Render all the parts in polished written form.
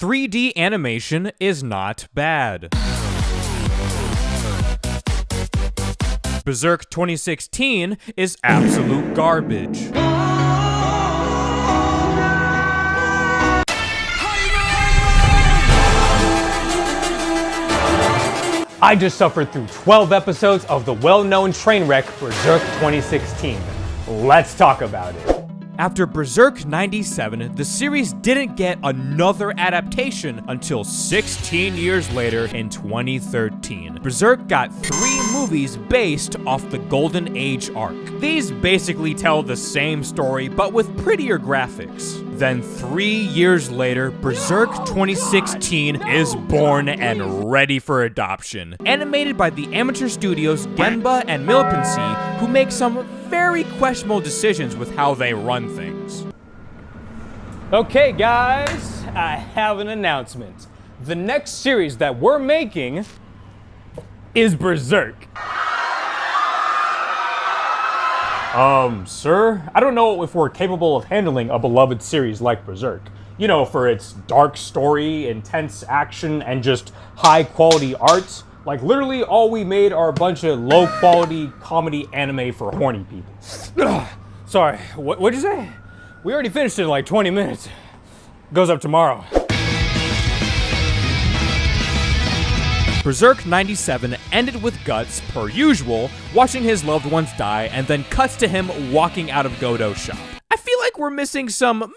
3D animation is not bad. Berserk 2016 is absolute garbage. I just suffered through 12 episodes of the well-known train wreck Berserk 2016. Let's talk about it. After Berserk 97, the series didn't get another adaptation until 16 years later in 2013. Berserk got 3 movies based off the Golden Age arc. These basically tell the same story, but with prettier graphics. Then 3 years later, Berserk 2016 is born and ready for adoption. Animated by the amateur studios Genba and Milipensee, who make some very questionable decisions with how they run things. Okay guys, I have an announcement. The next series that we're making is Berserk. Sir, I don't know if we're capable of handling a beloved series like Berserk. You know, for its dark story, intense action, and just high-quality art. Like, literally all we made are a bunch of low-quality comedy anime for horny people. Sorry, what'd you say? We already finished it in like 20 minutes. Goes up tomorrow. Berserk 97 ended with Guts, per usual, watching his loved ones die, and then cuts to him walking out of Godot's shop. I feel like we're missing some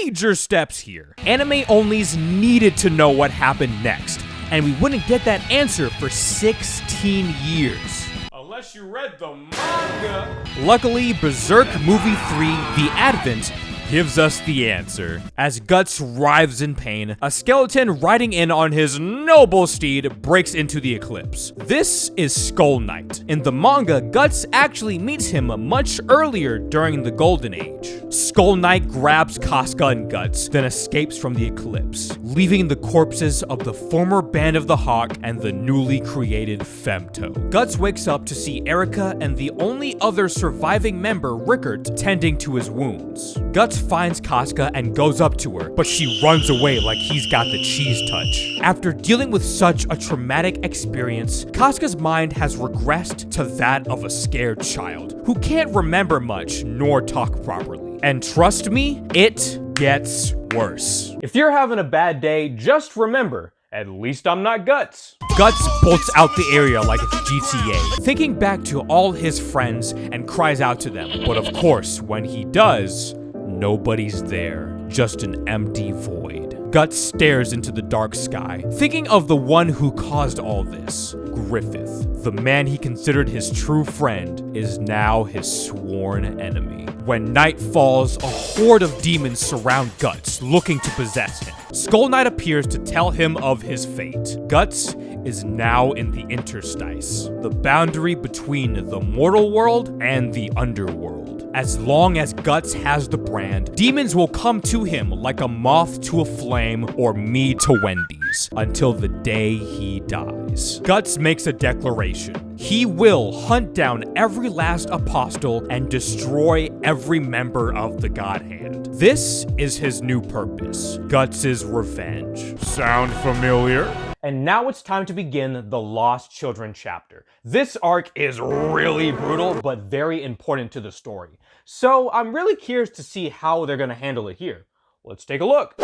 major steps here. Anime-onlys needed to know what happened next, and we wouldn't get that answer for 16 years. Unless you read the manga. Luckily, Berserk Movie 3: The Advent gives us the answer. As Guts writhes in pain, a skeleton riding in on his noble steed breaks into the eclipse. This is Skull Knight. In the manga, Guts actually meets him much earlier during the Golden Age. Skull Knight grabs Casca and Guts, then escapes from the eclipse, leaving the corpses of the former Band of the Hawk and the newly created Femto. Guts wakes up to see Erica and the only other surviving member, Rickert, tending to his wounds. Guts finds Casca and goes up to her, but she runs away like he's got the cheese touch. After dealing with such a traumatic experience, Casca's mind has regressed to that of a scared child who can't remember much nor talk properly. And trust me, it gets worse. If you're having a bad day, just remember, at least I'm not Guts. Guts bolts out the area like it's GTA, thinking back to all his friends and cries out to them. But of course, when he does, nobody's there, just an empty void. Guts stares into the dark sky, thinking of the one who caused all this. Griffith, the man he considered his true friend, is now his sworn enemy. When night falls, a horde of demons surround Guts, looking to possess him. Skull Knight appears to tell him of his fate. Guts is now in the Interstice, the boundary between the mortal world and the underworld. As long as Guts has the brand, demons will come to him like a moth to a flame or me to Wendy's, until the day he dies. Guts makes a declaration. He will hunt down every last apostle and destroy every member of the Godhand. This is his new purpose, Guts' revenge. Sound familiar? And now it's time to begin the Lost Children chapter. This arc is really brutal, but very important to the story. So I'm really curious to see how they're gonna handle it here. Let's take a look.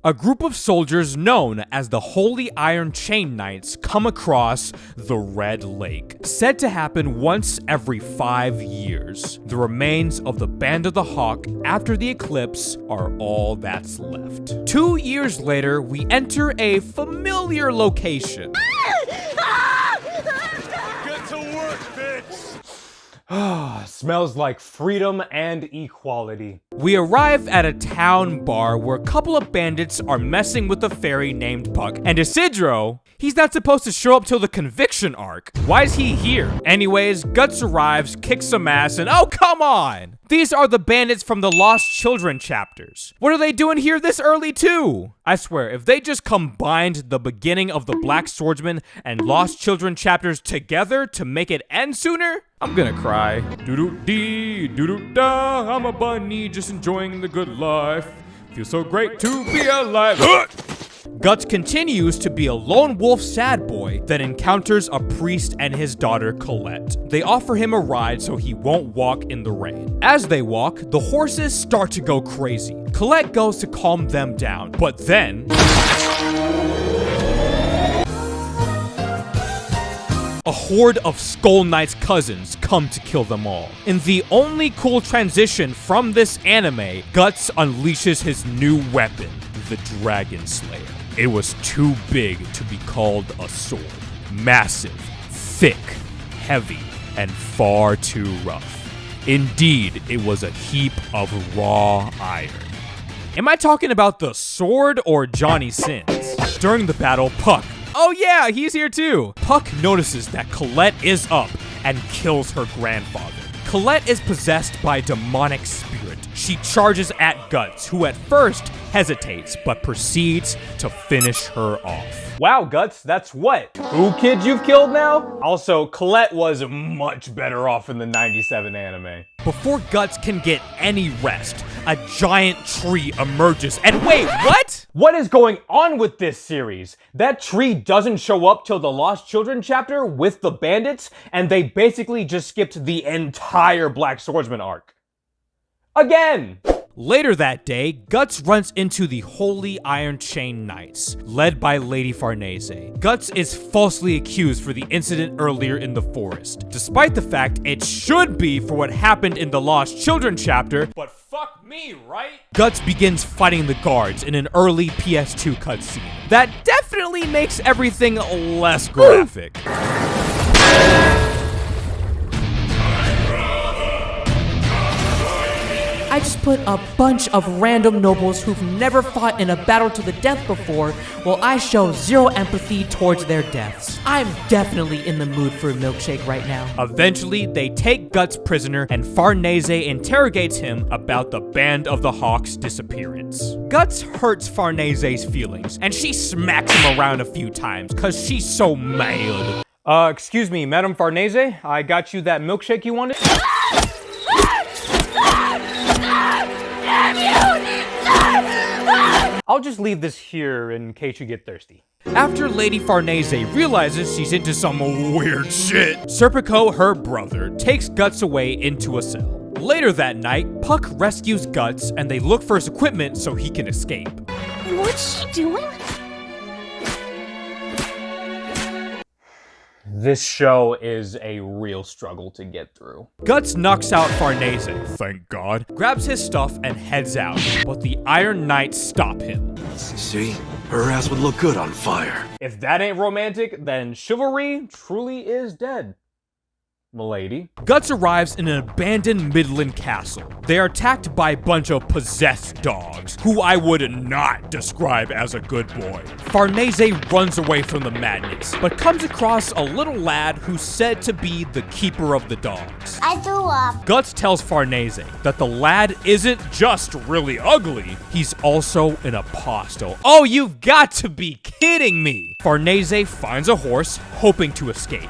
A group of soldiers known as the Holy Iron Chain Knights come across the Red Lake, said to happen once every 5 years. The remains of the Band of the Hawk after the eclipse are all that's left. 2 years later, we enter a familiar location. Get to work, bitch! Smells like freedom and equality. We arrive at a town bar where a couple of bandits are messing with a fairy named Puck, and Isidro, he's not supposed to show up till the conviction arc. Why is he here? Anyways, Guts arrives, kicks some ass, and oh, come on! These are the bandits from the Lost Children chapters. What are they doing here this early too? I swear, if they just combined the beginning of the Black Swordsman and Lost Children chapters together to make it end sooner, I'm gonna cry. Doo-doo-dee, doo-doo-da, I'm a bunny just enjoying the good life. Feels so great to be alive. Guts continues to be a lone wolf sad boy that encounters a priest and his daughter Colette. They offer him a ride so he won't walk in the rain. As they walk, the horses start to go crazy. Colette goes to calm them down, but then a horde of Skull Knight's cousins come to kill them all. In the only cool transition from this anime, Guts unleashes his new weapon, the Dragon Slayer. It was too big to be called a sword. Massive, thick, heavy, and far too rough. Indeed, it was a heap of raw iron. Am I talking about the sword or Johnny Sins? During the battle, Puck, oh yeah, he's here too! Puck notices that Colette is up and kills her grandfather. Colette is possessed by a demonic spirit. She charges at Guts, who at first hesitates, but proceeds to finish her off. Wow, Guts, that's what? 2 kids you've killed now? Also, Colette was much better off in the 97 anime. Before Guts can get any rest, a giant tree emerges. And wait, what? What is going on with this series? That tree doesn't show up till the Lost Children chapter with the bandits, and they basically just skipped the entire Black Swordsman arc. Again! Later that day, Guts runs into the Holy Iron Chain Knights, led by Lady Farnese. Guts is falsely accused for the incident earlier in the forest, despite the fact it should be for what happened in the Lost Children chapter, but fuck me, right? Guts begins fighting the guards in an early PS2 cutscene. That definitely makes everything less graphic. I just put a bunch of random nobles who've never fought in a battle to the death before, while I show zero empathy towards their deaths. I'm definitely in the mood for a milkshake right now. Eventually, they take Guts prisoner and Farnese interrogates him about the Band of the Hawk's disappearance. Guts hurts Farnese's feelings, and she smacks him around a few times cause she's so mad. Excuse me, Madame Farnese, I got you that milkshake you wanted? I'll just leave this here in case you get thirsty. After Lady Farnese realizes she's into some weird shit, Serpico, her brother, takes Guts away into a cell. Later that night, Puck rescues Guts and they look for his equipment so he can escape. What's she doing? This show is a real struggle to get through. Guts knocks out Farnese, thank God, grabs his stuff and heads out, but the Iron Knights stop him. See? Her ass would look good on fire. If that ain't romantic, then chivalry truly is dead. Milady. Guts arrives in an abandoned Midland castle. They are attacked by a bunch of possessed dogs, who I would not describe as a good boy. Farnese runs away from the madness, but comes across a little lad who's said to be the keeper of the dogs. I threw up. Guts tells Farnese that the lad isn't just really ugly, he's also an apostle. Oh, you've got to be kidding me! Farnese finds a horse, hoping to escape.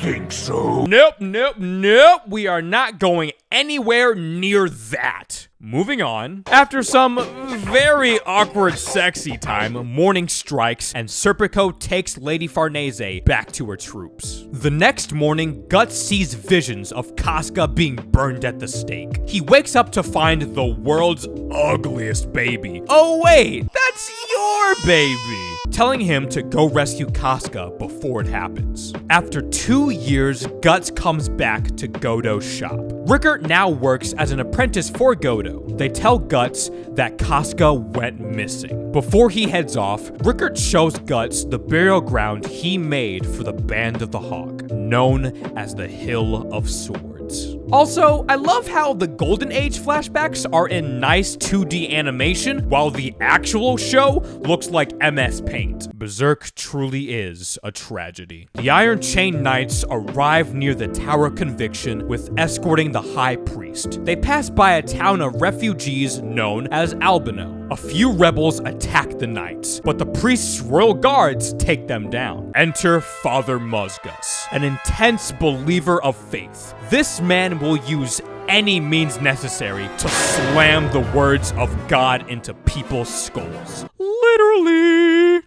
Think so? Nope, nope, nope. We are not going anywhere near that. Moving on. After some very awkward sexy time, morning strikes and Serpico takes Lady Farnese back to her troops. The next morning, Guts sees visions of Casca being burned at the stake. He wakes up to find the world's ugliest baby. Oh wait, that's your baby! Telling him to go rescue Casca before it happens. After 2 years, Guts comes back to Godo's shop. Rickert now works as an apprentice for Godo. They tell Guts that Casca went missing. Before he heads off, Rickert shows Guts the burial ground he made for the Band of the Hawk, known as the Hill of Swords. Also, I love how the Golden Age flashbacks are in nice 2D animation, while the actual show looks like MS Paint. Berserk truly is a tragedy. The Iron Chain Knights arrive near the Tower of Conviction with escorting the High Priest. They pass by a town of refugees known as Albino. A few rebels attack the knights, but the priest's royal guards take them down. Enter Father Mozgus, an intense believer of faith. This man will use any means necessary to slam the words of God into people's skulls. Literally.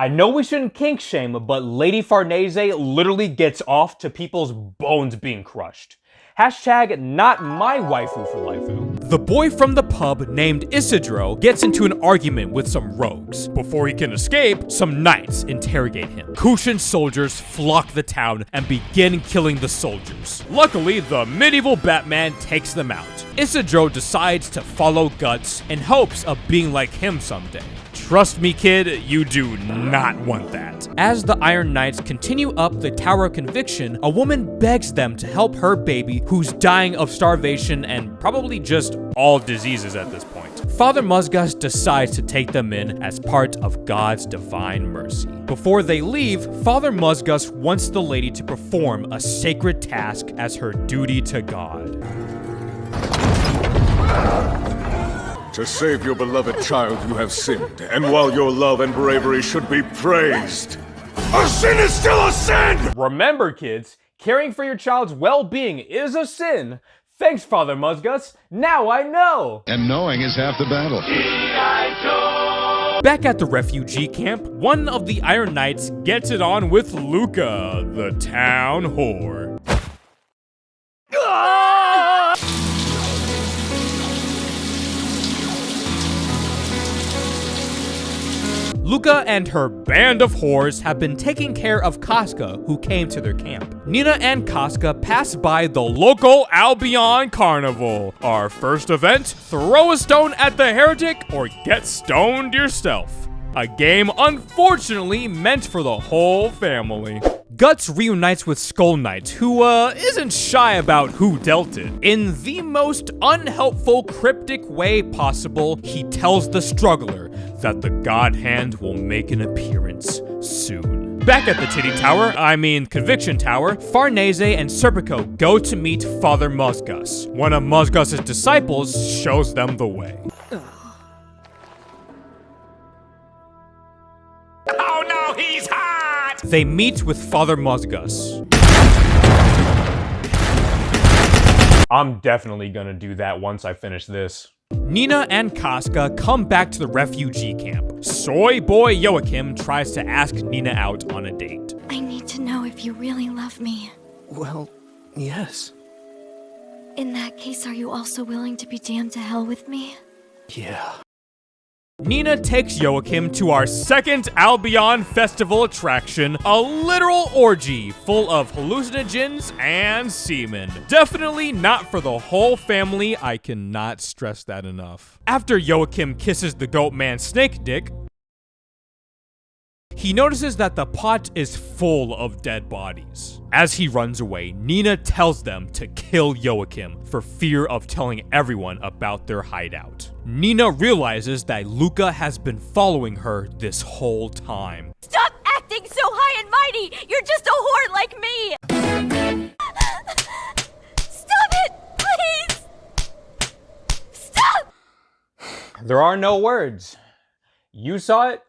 I know we shouldn't kink shame, but Lady Farnese literally gets off to people's bones being crushed. Hashtag not my waifu for laifu. The boy from the pub named Isidro gets into an argument with some rogues. Before he can escape, some knights interrogate him. Kushan soldiers flock the town and begin killing the soldiers. Luckily, the medieval Batman takes them out. Isidro decides to follow Guts in hopes of being like him someday. Trust me, kid, you do not want that. As the Iron Knights continue up the Tower of Conviction, a woman begs them to help her baby who's dying of starvation and probably just all diseases at this point. Father Mozgus decides to take them in as part of God's divine mercy. Before they leave, Father Mozgus wants the lady to perform a sacred task as her duty to God. To save your beloved child, you have sinned, and while your love and bravery should be praised, a sin is still a sin! Remember, kids, caring for your child's well-being is a sin. Thanks, Father Mozgus. Now I know. And knowing is half the battle. Back at the refugee camp, one of the Iron Knights gets it on with Luca, the town whore. Luca and her band of whores have been taking care of Casca, who came to their camp. Nina and Casca pass by the local Ambient carnival. Our first event, throw a stone at the heretic or get stoned yourself. A game unfortunately meant for the whole family. Guts reunites with Skull Knight, who isn't shy about who dealt it. In the most unhelpful, cryptic way possible, he tells the struggler that the God Hand will make an appearance soon. Back at the Conviction Tower, Farnese and Serpico go to meet Father Mozgus. One of Mozgus's disciples shows them the way. Oh no, he's hot! They meet with Father Mozgus. I'm definitely gonna do that once I finish this. Nina and Casca come back to the refugee camp. Soy boy Joachim tries to ask Nina out on a date. I need to know if you really love me. Well, yes. In that case, are you also willing to be damned to hell with me? Yeah. Nina takes Joachim to our second Ambient festival attraction, a literal orgy full of hallucinogens and semen. Definitely not for the whole family, I cannot stress that enough. After Joachim kisses the goat man Snake Dick, he notices that the pot is full of dead bodies. As he runs away, Nina tells them to kill Joachim for fear of telling everyone about their hideout. Nina realizes that Luca has been following her this whole time. Stop acting so high and mighty! You're just a whore like me! Stop it! Please! Stop! There are no words. You saw it.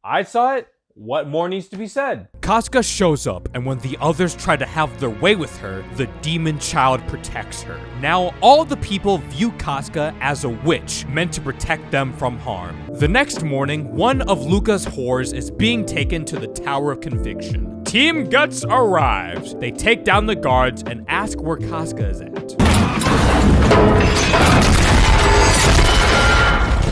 I saw it. What more needs to be said? Casca shows up, and when the others try to have their way with her, the demon child protects her. Now, all the people view Casca as a witch, meant to protect them from harm. The next morning, one of Luca's whores is being taken to the Tower of Conviction. Team Guts arrives. They take down the guards and ask where Casca is at.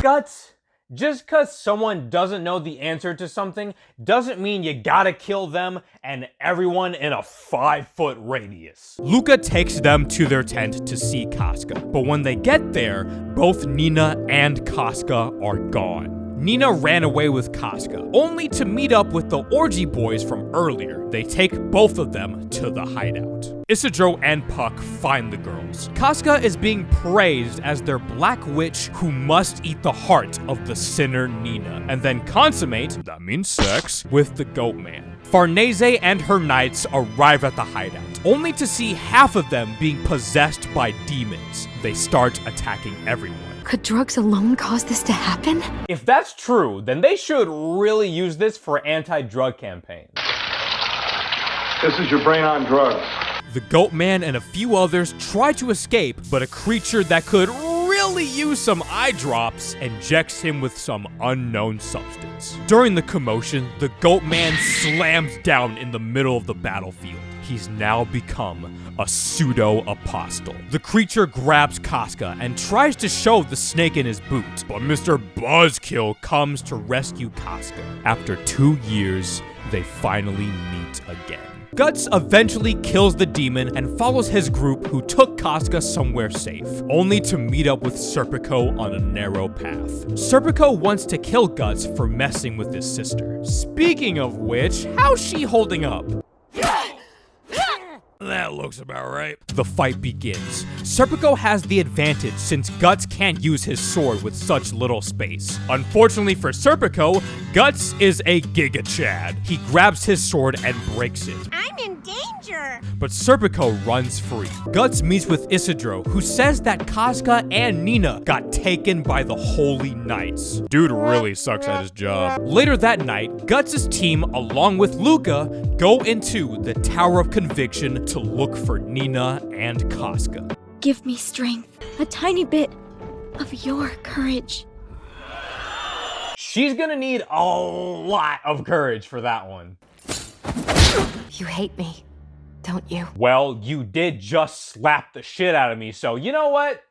Guts, just cause someone doesn't know the answer to something doesn't mean you gotta kill them and everyone in a 5-foot radius. Luca takes them to their tent to see Casca, but when they get there, both Nina and Casca are gone. Nina ran away with Casca, only to meet up with the orgy boys from earlier. They take both of them to the hideout. Isidro and Puck find the girls. Casca is being praised as their black witch who must eat the heart of the sinner Nina, and then consummate, that means sex, with the goat man. Farnese and her knights arrive at the hideout, only to see half of them being possessed by demons. They start attacking everyone. Could drugs alone cause this to happen? If that's true, then they should really use this for anti-drug campaigns. This is your brain on drugs. The Goat Man and a few others try to escape, but a creature that could really use some eye drops injects him with some unknown substance. During the commotion, the Goat Man slams down in the middle of the battlefield. He's now become a pseudo-apostle. The creature grabs Casca and tries to show the snake in his boot, but Mr. Buzzkill comes to rescue Casca. After 2 years, they finally meet again. Guts eventually kills the demon and follows his group who took Casca somewhere safe, only to meet up with Serpico on a narrow path. Serpico wants to kill Guts for messing with his sister. Speaking of which, how's she holding up? That looks about right. The fight begins. Serpico has the advantage since Guts can't use his sword with such little space. Unfortunately for Serpico, Guts is a Giga Chad. He grabs his sword and breaks it. I'm in danger! But Serpico runs free. Guts meets with Isidro, who says that Casca and Nina got taken by the Holy Knights. Dude really sucks at his job. Later that night, Guts' team, along with Luca, go into the Tower of Conviction to look for Nina and Casca. Give me strength, a tiny bit of your courage. She's gonna need a lot of courage for that one. You hate me, don't you? Well, you did just slap the shit out of me, so you know what?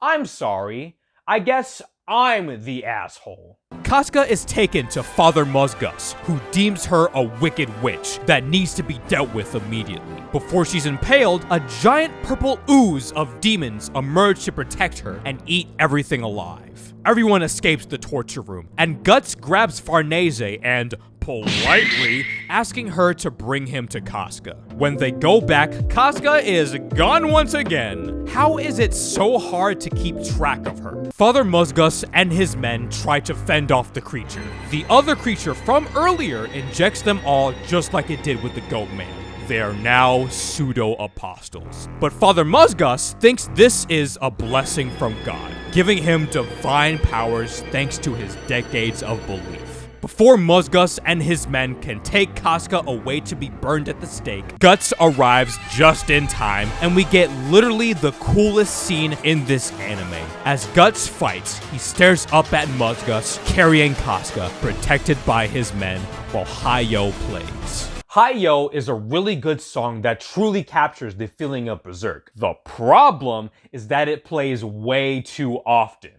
I'm sorry. I guess I'm the asshole. Casca is taken to Father Mozgus, who deems her a wicked witch that needs to be dealt with immediately. Before she's impaled, a giant purple ooze of demons emerge to protect her and eat everything alive. Everyone escapes the torture room, and Guts grabs Farnese and, politely, asking her to bring him to Casca. When they go back, Casca is gone once again. How is it so hard to keep track of her? Father Mozgus and his men try to fend off the creature. The other creature from earlier injects them all just like it did with the Goat Man. They are now pseudo-apostles. But Father Mozgus thinks this is a blessing from God, giving him divine powers thanks to his decades of belief. Before Mozgus and his men can take Casca away to be burned at the stake, Guts arrives just in time, and we get literally the coolest scene in this anime. As Guts fights, he stares up at Mozgus, carrying Casca, protected by his men, while Hi-Yo plays. Hi-Yo is a really good song that truly captures the feeling of Berserk. The problem is that it plays way too often.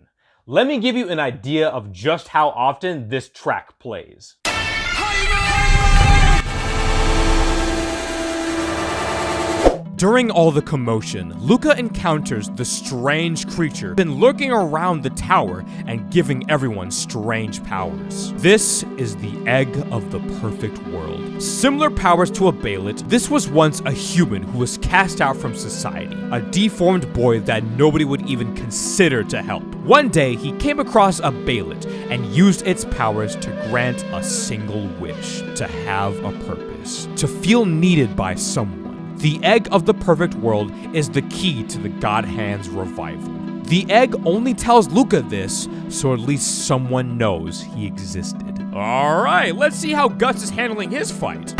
Let me give you an idea of just how often this track plays. During all the commotion, Luca encounters the strange creature been lurking around the tower and giving everyone strange powers. This is the egg of the perfect world. Similar powers to a Baelit, this was once a human who was cast out from society, a deformed boy that nobody would even consider to help. One day, he came across a Baelit and used its powers to grant a single wish, to have a purpose, to feel needed by someone. The egg of the perfect world is the key to the God Hand's revival. The egg only tells Luca this, so at least someone knows he existed. Alright, let's see how Guts is handling his fight.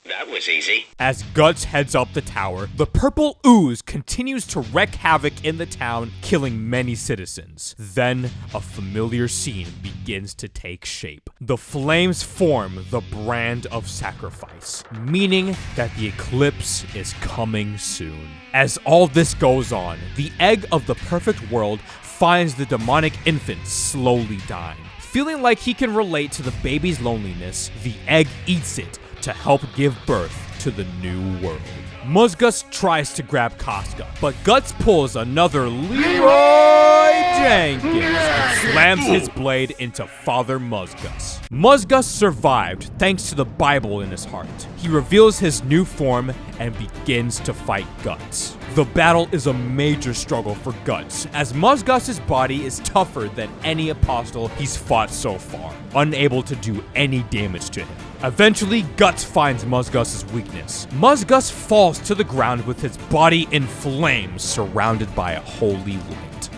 That was easy. As Guts heads up the tower, the purple ooze continues to wreak havoc in the town, killing many citizens. Then, a familiar scene begins to take shape. The flames form the brand of sacrifice, meaning that the eclipse is coming soon. As all this goes on, the egg of the perfect world finds the demonic infant slowly dying. Feeling like he can relate to the baby's loneliness, the egg eats it to help give birth to the new world. Mozgus tries to grab Casca, but Guts pulls another Leroy Jenkins and slams his blade into Father Mozgus. Mozgus survived thanks to the Bible in his heart. He reveals his new form and begins to fight Guts. The battle is a major struggle for Guts, as Mozgus' body is tougher than any apostle he's fought so far, unable to do any damage to him. Eventually, Guts finds Mozgus' weakness. Mozgus falls to the ground with his body in flames, surrounded by a holy light.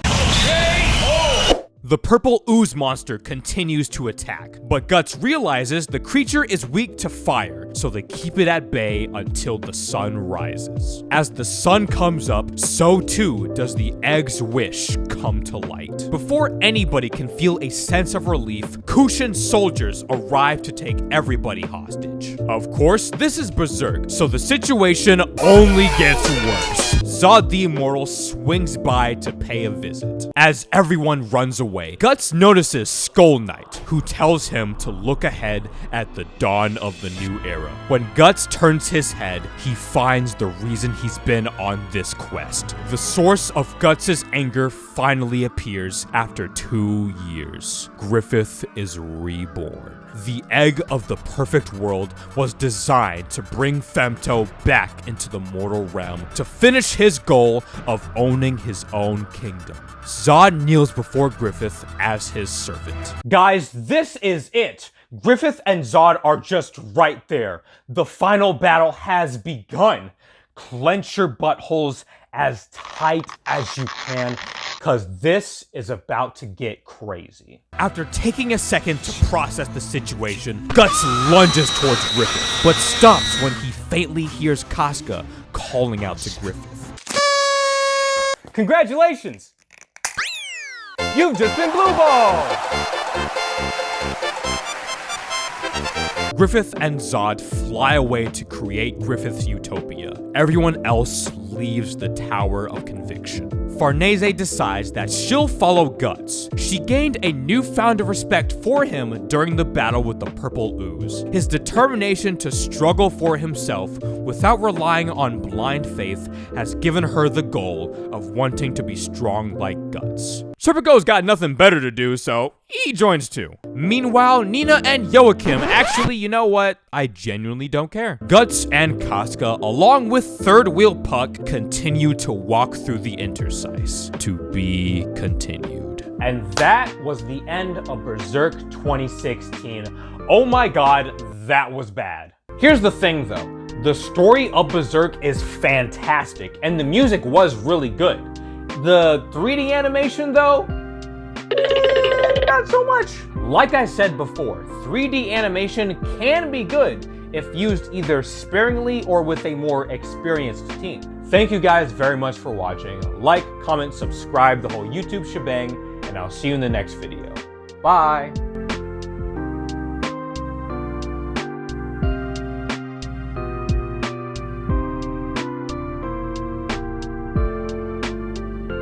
The purple ooze monster continues to attack, but Guts realizes the creature is weak to fire, so they keep it at bay until the sun rises. As the sun comes up, so too does the egg's wish come to light. Before anybody can feel a sense of relief, Kushan soldiers arrive to take everybody hostage. Of course, this is Berserk, so the situation only gets worse. Zod the Immortal swings by to pay a visit. As everyone runs away, Guts notices Skull Knight, who tells him to look ahead at the dawn of the new era. When Guts turns his head, he finds the reason he's been on this quest. The source of Guts' anger finally appears after 2 years. Griffith is reborn. The egg of the perfect world was designed to bring Femto back into the mortal realm to finish his goal of owning his own kingdom. Zod kneels before Griffith as his servant. Guys, this is it. Griffith and Zod are just right there. The final battle has begun. Clench your buttholes as tight as you can, cause this is about to get crazy. After taking a second to process the situation, Guts lunges towards Griffith, but stops when he faintly hears Casca calling out to Griffith. Congratulations! You've just been blue balled! Griffith and Zod fly away to create Griffith's utopia. Everyone else leaves the Tower of Conviction. Farnese decides that she'll follow Guts. She gained a newfound respect for him during the battle with the purple ooze. His determination to struggle for himself without relying on blind faith has given her the goal of wanting to be strong like Guts. Serpico's got nothing better to do, so he joins too. Meanwhile, Nina and Joachim actually, you know what? I genuinely don't care. Guts and Casca, along with Third Wheel Puck, continue to walk through the Interstice. To be continued. And that was the end of Berserk 2016. Oh my god, that was bad. Here's the thing though, the story of Berserk is fantastic, and the music was really good. The 3D animation though, not so much. Like I said before, 3D animation can be good if used either sparingly or with a more experienced team. Thank you guys very much for watching. Like, comment, subscribe, the whole YouTube shebang, and I'll see you in the next video. Bye!